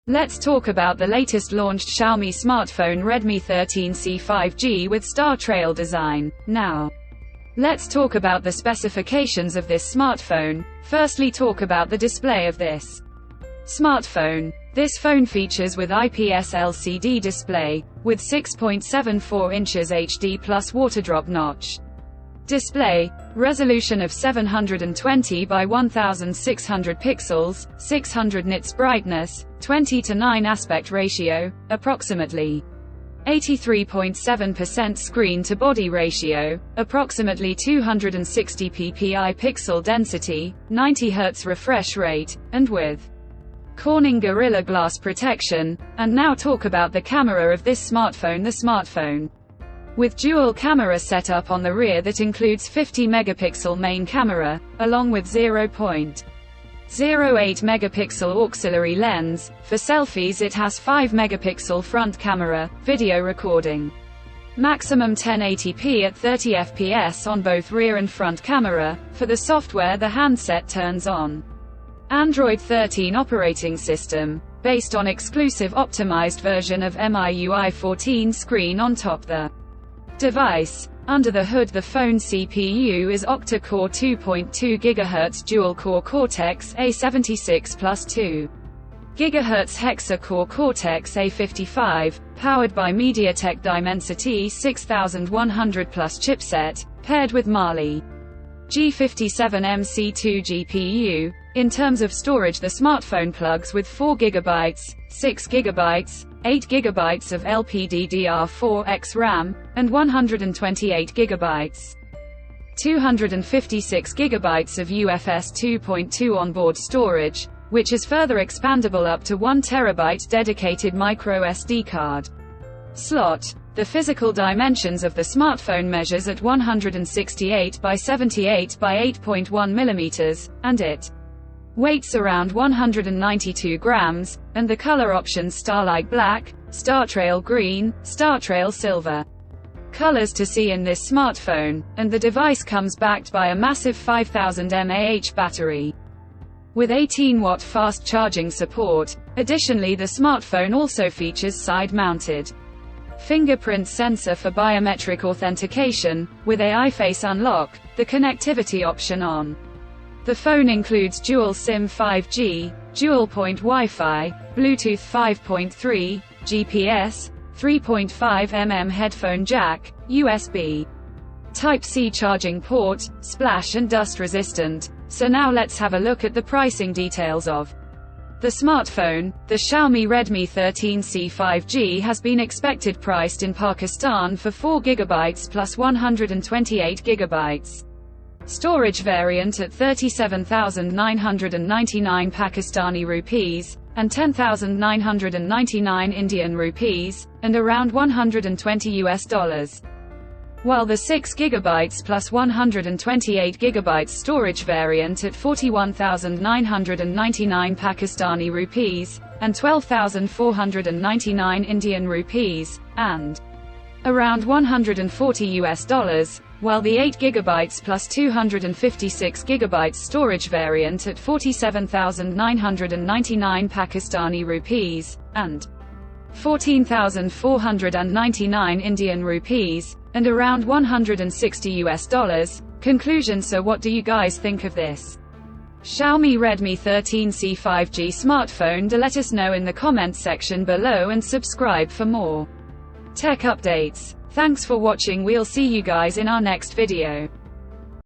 Let's talk about the latest launched Xiaomi smartphone Redmi 13C 5G with Star Trail design. Now, let's talk about the specifications of this smartphone. Firstly, talk about the display of this smartphone. This phone features with IPS LCD display, with 6.74 inches HD plus waterdrop notch. Display, resolution of 720 by 1600 pixels, 600 nits brightness, 20:9 aspect ratio, approximately 83.7% screen-to-body ratio, approximately 260 ppi pixel density, 90 Hz refresh rate, and with Corning Gorilla Glass protection. And now talk about the camera of this smartphone. The smartphone with dual camera setup on the rear that includes 50 megapixel main camera, along with 0.08 megapixel auxiliary lens. For selfies it has 5 megapixel front camera, video recording. Maximum 1080p at 30 fps on both rear and front camera. For the software, the handset turns on Android 13 operating system, based on exclusive optimized version of MIUI 14 screen on top the device. Under the hood, the phone CPU is octa-core 2.2 GHz dual-core Cortex A76 plus 2 GHz hexa-core Cortex A55, powered by MediaTek Dimensity 6100 plus chipset, paired with Mali G57MC2 GPU. In terms of storage, the smartphone plugs with 4 GB, 6 GB, 8 GB of LPDDR4X RAM, and 128 GB. 256 GB of UFS 2.2 onboard storage, which is further expandable up to 1 TB dedicated micro SD card slot. The physical dimensions of the smartphone measures at 168 by 78 by 8.1 mm, and it weights around 192 grams, and the color options Starlight Black, Star Trail Green, Star Trail Silver colors to see in this smartphone, and the device comes backed by a massive 5000 mAh battery with 18-watt fast charging support. Additionally, the smartphone also features side-mounted fingerprint sensor for biometric authentication, with AI Face Unlock, the connectivity option on the phone includes dual SIM 5G, dual-point Wi-Fi, Bluetooth 5.3, GPS, 3.5mm headphone jack, USB Type-C charging port, splash and dust resistant. So now let's have a look at the pricing details of the smartphone. The Xiaomi Redmi 13C 5G has been expected priced in Pakistan for 4 GB plus 128 GB. Storage variant at 37,999 Pakistani rupees, and 10,999 Indian rupees, and around $120. While the 6 GB plus 128 GB storage variant at 41,999 Pakistani rupees, and 12,499 Indian rupees, and around $140, while the 8 GB plus 256 GB storage variant at 47,999 Pakistani rupees, and 14,499 Indian rupees, and around $160. Conclusion: so what do you guys think of this Xiaomi Redmi 13C 5G smartphone? Let us know in the comments section below and subscribe for more tech updates. Thanks for watching. We'll see you guys in our next video.